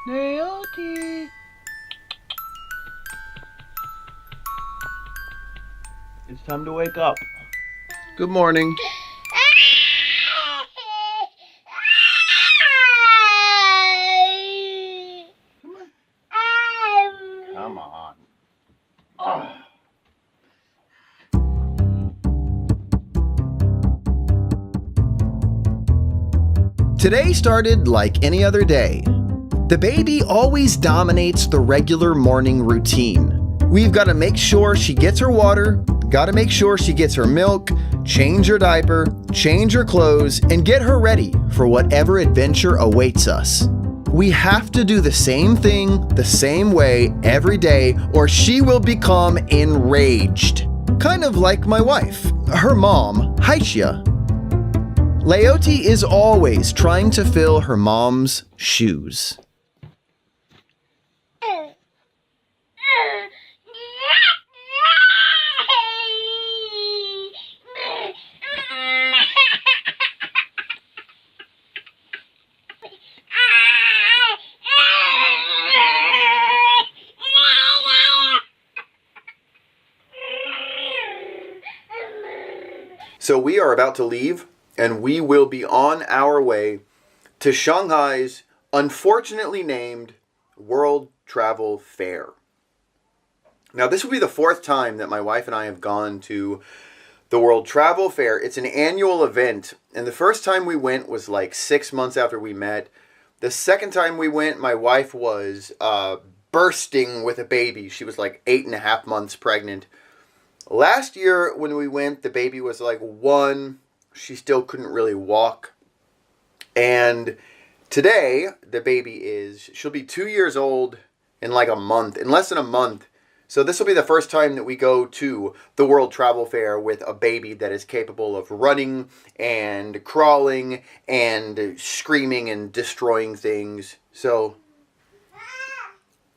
Leoti. It's time to wake up. Good morning. Come on. Oh. Today started like any other day. The baby always dominates the regular morning routine. We've got to make sure she gets her water, got to make sure she gets her milk, change her diaper, change her clothes, and get her ready for whatever adventure awaits us. We have to do the same thing the same way every day or she will become enraged. Kind of like my wife, her mom, Haichia. Leoti is always trying to fill her mom's shoes. So we are about to leave, and we will be on our way to Shanghai's unfortunately named World Travel Fair. Now, this will be the fourth time that my wife and I have gone to the World Travel Fair. It's an annual event, and the first time we went was like 6 months after we met. The second time we went, my wife was bursting with a baby. She was like 8.5 months pregnant. Last year when we went, the baby was like 1. She still couldn't really walk. And today, the baby she'll be 2 years old in like a month, in less than a month. So this will be the first time that we go to the World Travel Fair with a baby that is capable of running and crawling and screaming and destroying things. So,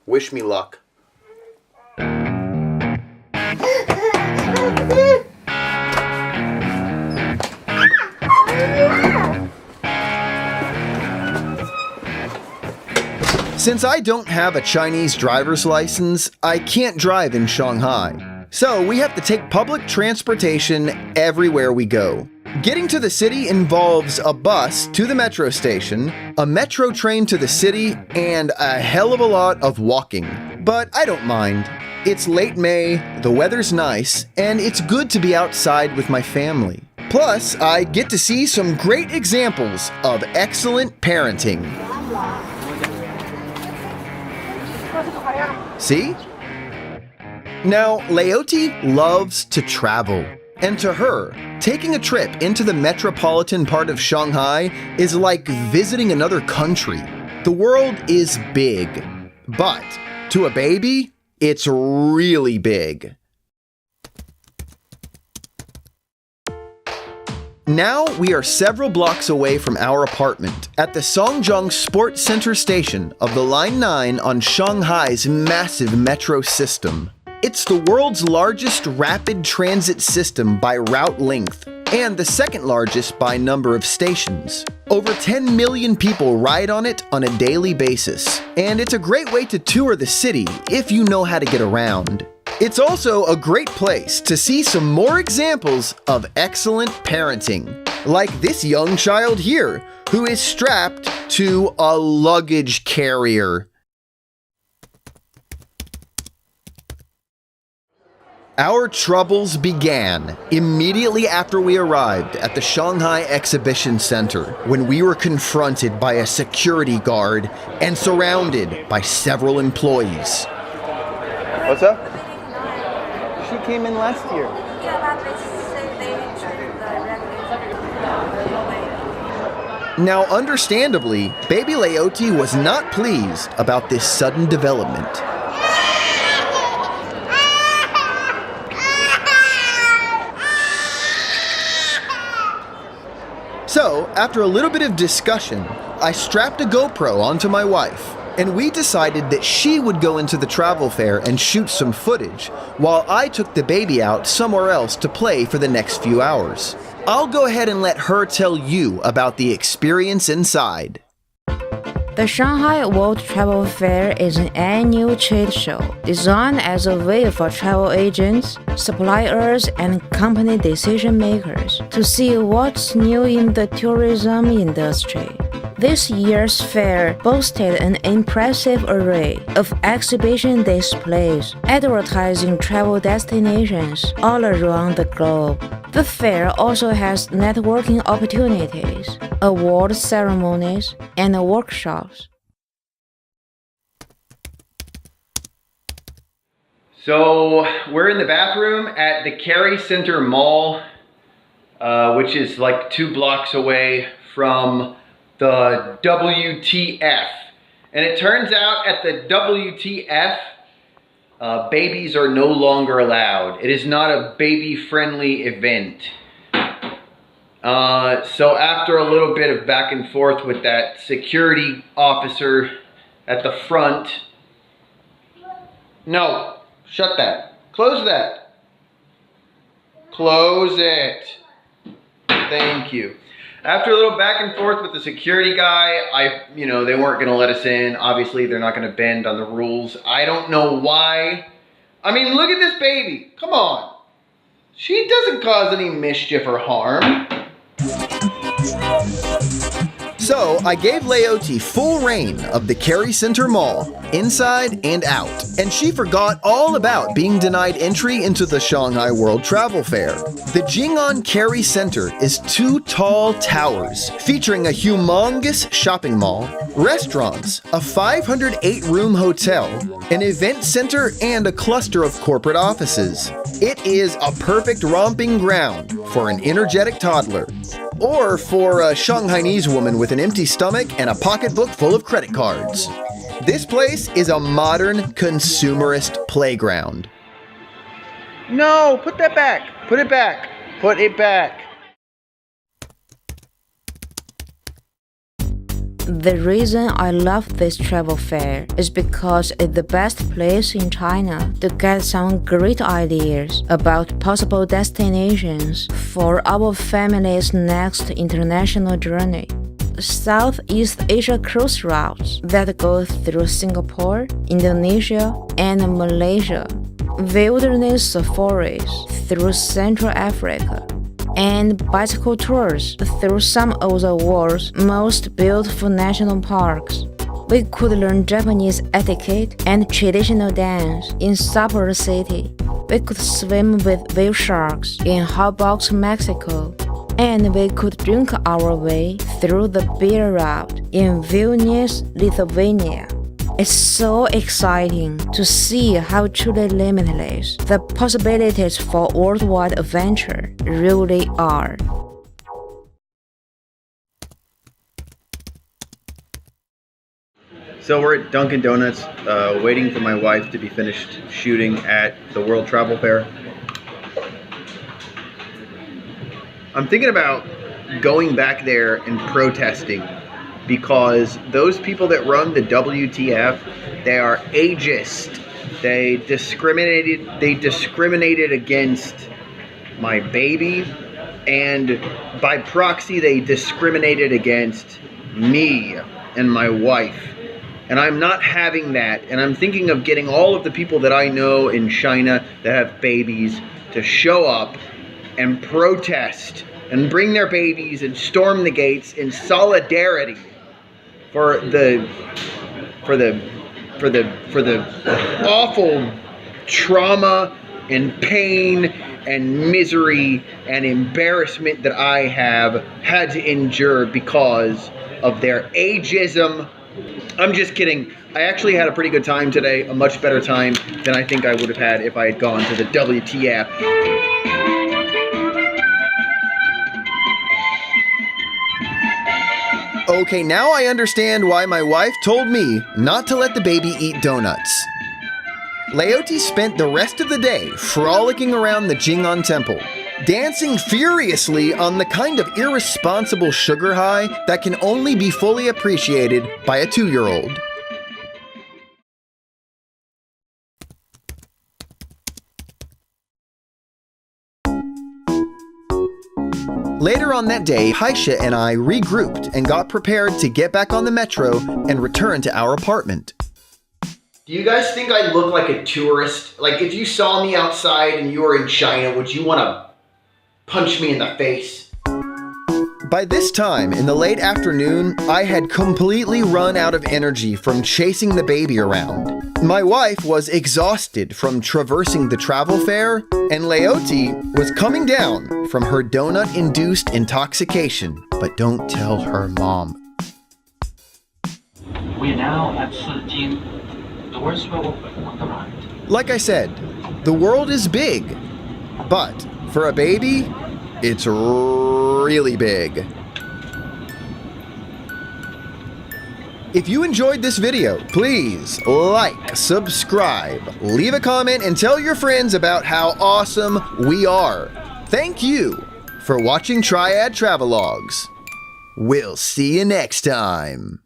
wish me luck. Since I don't have a Chinese driver's license, I can't drive in Shanghai. So we have to take public transportation everywhere we go. Getting to the city involves a bus to the metro station, a metro train to the city, and a hell of a lot of walking. But I don't mind. It's late May, the weather's nice, and it's good to be outside with my family. Plus, I get to see some great examples of excellent parenting. See? Now, Leoti loves to travel. And to her, taking a trip into the metropolitan part of Shanghai is like visiting another country. The world is big, but to a baby, it's really big. Now we are several blocks away from our apartment at the Songjiang Sports Center station of the Line 9 on Shanghai's massive metro system. It's the world's largest rapid transit system by route length and the second largest by number of stations. Over 10 million people ride on it on a daily basis, and it's a great way to tour the city if you know how to get around. It's also a great place to see some more examples of excellent parenting, like this young child here, who is strapped to a luggage carrier. Our troubles began immediately after we arrived at the Shanghai Exhibition Center, when we were confronted by a security guard and surrounded by several employees. What's up? She came in last year. Now, understandably, baby Leoti was not pleased about this sudden development. So, after a little bit of discussion, I strapped a GoPro onto my wife, and we decided that she would go into the travel fair and shoot some footage, while I took the baby out somewhere else to play for the next few hours. I'll go ahead and let her tell you about the experience inside. The Shanghai World Travel Fair is an annual trade show designed as a way for travel agents, suppliers, and company decision makers to see what's new in the tourism industry. This year's fair boasted an impressive array of exhibition displays advertising travel destinations all around the globe. The fair also has networking opportunities, award ceremonies, and workshops. So we're in the bathroom at the Kerry Center Mall, which is like 2 blocks away from the WTF. And it turns out at the WTF, babies are no longer allowed. It is not a baby-friendly event. So after a little bit of back and forth with that security officer at the front, no, shut that, close that, close it, thank you. After a little back and forth with the security guy, they weren't gonna let us in. Obviously, they're not gonna bend on the rules. I don't know why. I mean, look at this baby, come on. She doesn't cause any mischief or harm. So I gave Leoti full reign of the Kerry Center Mall, inside and out, and she forgot all about being denied entry into the Shanghai World Travel Fair. The Jing'an Kerry Center is 2 tall towers featuring a humongous shopping mall, restaurants, a 508-room hotel, an event center, and a cluster of corporate offices. It is a perfect romping ground for an energetic toddler, or for a Shanghainese woman with an empty stomach and a pocketbook full of credit cards. This place is a modern consumerist playground. No, put that back, put it back, put it back. The reason I love this travel fair is because it's the best place in China to get some great ideas about possible destinations for our family's next international journey. Southeast Asia cruise routes that go through Singapore, Indonesia, and Malaysia, wilderness safaris through Central Africa, and bicycle tours through some of the world's most beautiful national parks. We could learn Japanese etiquette and traditional dance in Sapporo City. We could swim with whale sharks in Hot Box, Mexico. And we could drink our way through the beer route in Vilnius, Lithuania. It's so exciting to see how truly limitless the possibilities for worldwide adventure really are. So we're at Dunkin' Donuts, waiting for my wife to be finished shooting at the World Travel Fair. I'm thinking about going back there and protesting, because those people that run the WTF, they are ageist. They discriminated against my baby, and by proxy they discriminated against me and my wife. And I'm not having that, and I'm thinking of getting all of the people that I know in China that have babies to show up and protest and bring their babies and storm the gates in solidarity for the awful trauma and pain and misery and embarrassment that I have had to endure because of their ageism. I'm just kidding. I actually had a pretty good time today, a much better time than I think I would have had if I had gone to the WTF. Okay, now I understand why my wife told me not to let the baby eat donuts. Leoti spent the rest of the day frolicking around the Jing'an Temple, dancing furiously on the kind of irresponsible sugar high that can only be fully appreciated by a 2-year-old. Later on that day, Haisha and I regrouped and got prepared to get back on the metro and return to our apartment. Do you guys think I look like a tourist? Like, if you saw me outside and you were in China, would you want to punch me in the face? By this time, in the late afternoon, I had completely run out of energy from chasing the baby around. My wife was exhausted from traversing the travel fair, and Leoti was coming down from her donut-induced intoxication. But don't tell her mom. We are now at Sijin. Doors will open on the right. Like I said, the world is big, but for a baby, it's really big. If you enjoyed this video, please like, subscribe, leave a comment, and tell your friends about how awesome we are. Thank you for watching Triad Travelogues. We'll see you next time.